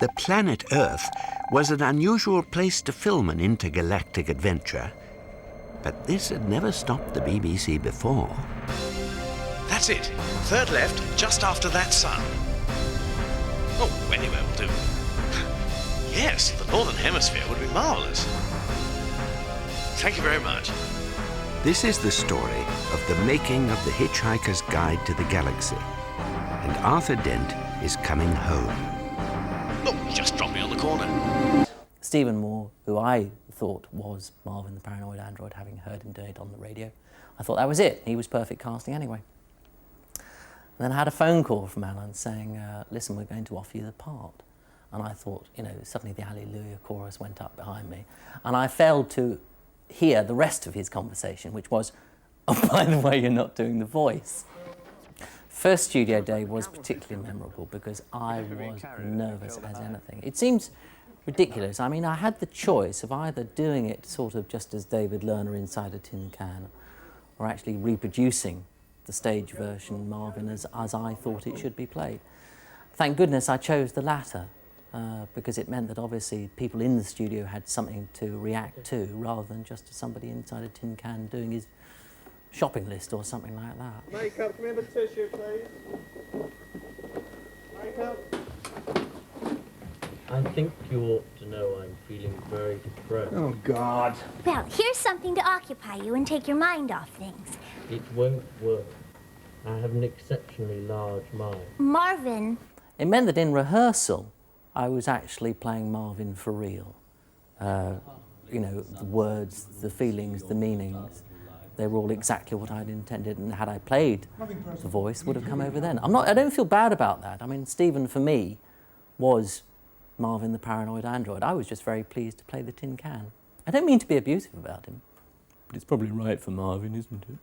The planet Earth was an unusual place to film an intergalactic adventure, but this had never stopped the BBC before. That's it. Third left, just after that sun. Oh, anywhere will do. Yes, the Northern Hemisphere would be marvellous. Thank you very much. This is the story of the making of the Hitchhiker's Guide to the Galaxy. And Arthur Dent is coming home. Oh, just drop me on the corner. Stephen Moore, who I thought was Marvin the Paranoid Android, having heard him do it on the radio, I thought that was it. He was perfect casting anyway. And then I had a phone call from Alan saying, listen, we're going to offer you the part. And I thought, you know, suddenly the Hallelujah chorus went up behind me. And I failed to hear the rest of his conversation, which was, oh, by the way, you're not doing the voice. First studio day was particularly memorable because I was nervous as anything. It seems ridiculous. I mean, I had the choice of either doing it sort of just as David Lerner inside a tin can, or actually reproducing the stage version Marvin as I thought it should be played. Thank goodness I chose the latter, because it meant that obviously people in the studio had something to react to rather than just somebody inside a tin can doing his shopping list or something like that. Makeup, remember tissue, please. Makeup. I think you ought to know I'm feeling very depressed. Oh, God. Well, here's something to occupy you and take your mind off things. It won't work. I have an exceptionally large mind. Marvin. It meant that in rehearsal, I was actually playing Marvin for real. You know, the words, the feelings, the meanings, they were all exactly what I'd intended, and had I played the voice, would have come over then. I don't feel bad about that. I mean, Stephen, for me, was Marvin the Paranoid Android. I was just very pleased to play the tin can. I don't mean to be abusive about him, but it's probably right for Marvin, isn't it?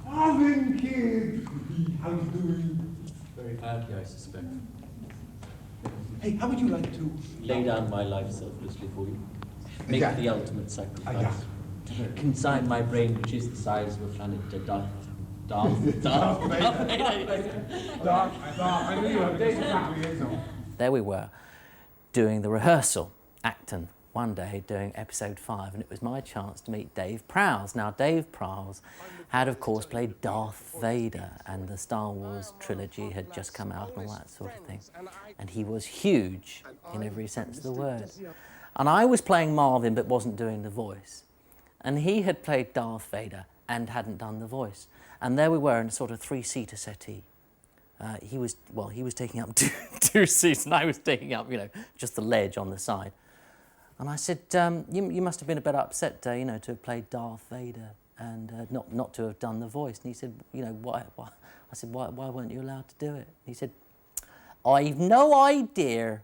Marvin, kid! How you doing? Very badly, I suspect. Hey, how would you like to... Lay down my life selflessly for you. Make Yeah. the ultimate sacrifice. Yeah. Consign my brain, which is the size of a planet, to Darth. Dark, I knew you were liaison. There we were, doing the rehearsal, Acton, one day doing episode 5, and it was my chance to meet Dave Prowse. Now, Dave Prowse had, of course, played Darth Vader, and the Star Wars trilogy had just come out and all that sort of thing. And he was huge in every sense of the word. And I was playing Marvin but wasn't doing the voice. And he had played Darth Vader and hadn't done the voice. And there we were in a sort of 3-seater settee. He was taking up two seats, and I was taking up, you know, just the ledge on the side. And I said, you must have been a bit upset, you know, to have played Darth Vader and not to have done the voice. And he said, you know, why? I said, why weren't you allowed to do it? And he said, I've no idea.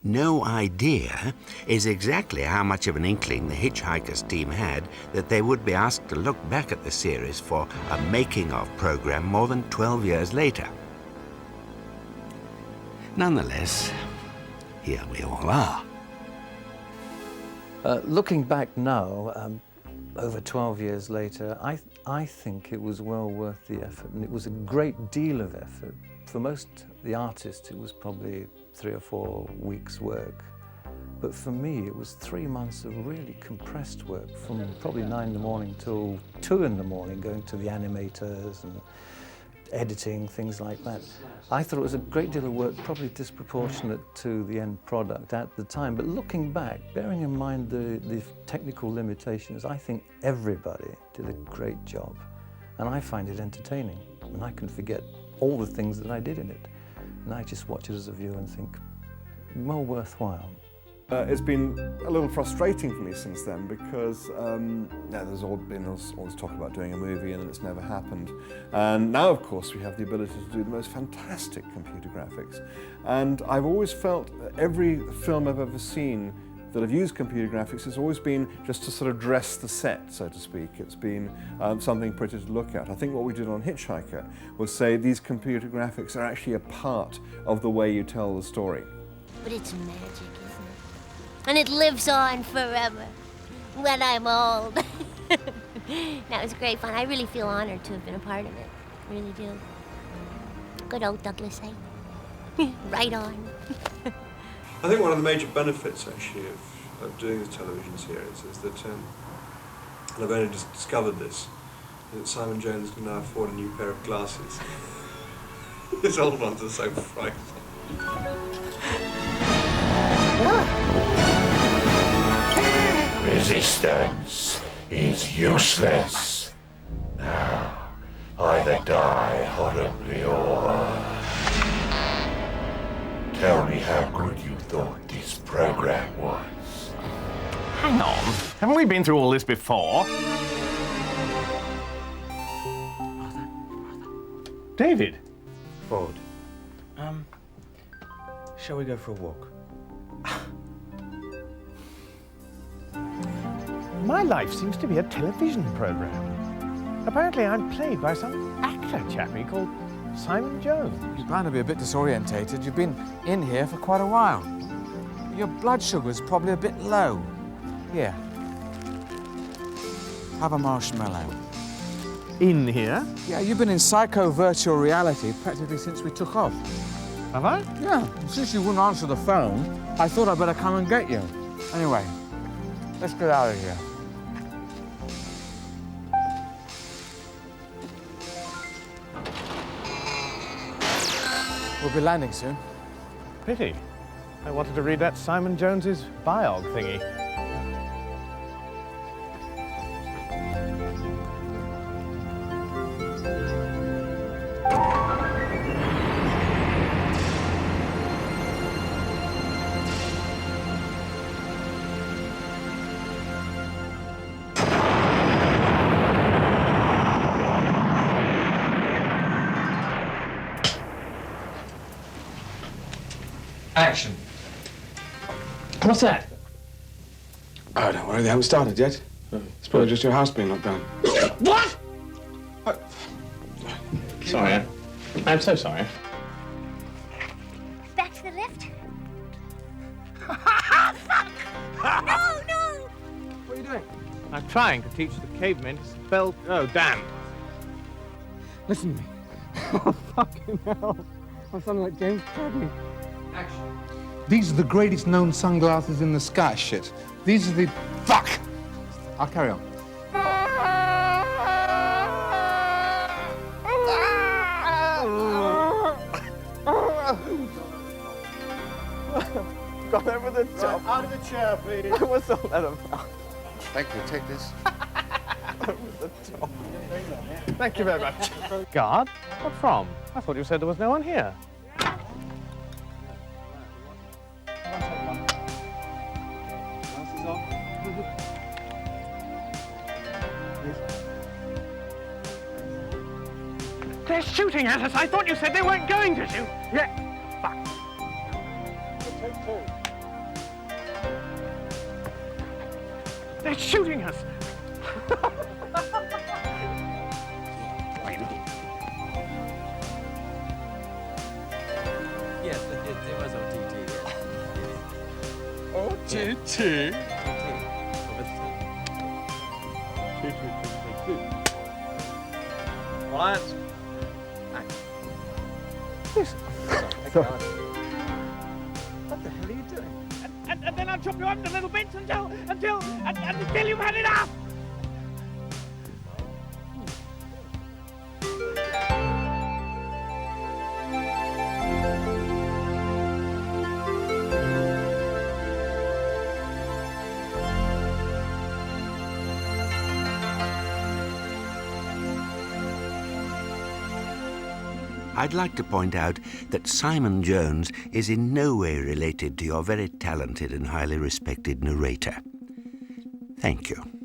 No idea is exactly how much of an inkling the Hitchhikers team had that they would be asked to look back at the series for a making-of program more than 12 years later. Nonetheless, here we all are. Looking back now, over 12 years later, I think it was well worth the effort, and it was a great deal of effort. For most the artists, it was probably 3 or 4 weeks' work. But for me, it was 3 months of really compressed work, from probably 9 in the morning till 2 in the morning, going to the animators and editing, things like that. I thought it was a great deal of work, probably disproportionate to the end product at the time. But looking back, bearing in mind the technical limitations, I think everybody did a great job. And I find it entertaining, and I can forget all the things that I did in it. And I just watch it as a viewer and think, well worthwhile. It's been a little frustrating for me since then because there's all this talk about doing a movie and it's never happened. And now, of course, we have the ability to do the most fantastic computer graphics. And I've always felt that every film I've ever seen that have used computer graphics has always been just to sort of dress the set, so to speak. It's been something pretty to look at. I think what we did on Hitch-hiker was say these computer graphics are actually a part of the way you tell the story. But it's magic, isn't it? And it lives on forever when I'm old. That was great fun. I really feel honored to have been a part of it. I really do. Good old Douglas, eh? Right on. I think one of the major benefits, actually, of doing the television series is that, and I've only just discovered this, that Simon Jones can now afford a new pair of glasses. His old ones are so frightening. Resistance is useless. Now, either die horribly or... Tell me how good you thought this program was. Hang on. Haven't we been through all this before? David. Ford. Shall we go for a walk? My life seems to be a television program. Apparently I'm played by some actor chappie called Simon Jones. You're bound to be a bit disorientated. You've been in here for quite a while. Your blood sugar's probably a bit low. Here. Have a marshmallow. In here? Yeah, you've been in psycho-virtual reality practically since we took off. Have I? Yeah, since you wouldn't answer the phone, I thought I'd better come and get you. Anyway, let's get out of here. We'll be landing soon. Pity. I wanted to read that Simon Jones's biog thingy. Action. What's that? Oh, don't worry, they haven't started yet. It's probably just your house being knocked down. What? Sorry. I'm so sorry. Back to the lift. Fuck! No, no! What are you doing? I'm trying to teach the cavemen to spell... Oh, damn. Listen to me. Oh, fucking hell. I sound like James Cagney. Action. These are the greatest known sunglasses in the sky, shit. These are the... Fuck! I'll carry on. Got over the top. Out of the chair, please. What's all that about? Thank you, take this. Over the top. Thank you very much. Guard? What from? I thought you said there was no one here. They're shooting at us. I thought you said they weren't going to shoot. Yeah. Fuck. They're shooting us. Yes, it was OTT. OTT. Quiet. This. What the hell are you doing? And then I'll chop you up into little bits until you've had enough. I'd like to point out that Simon Jones is in no way related to your very talented and highly respected narrator. Thank you.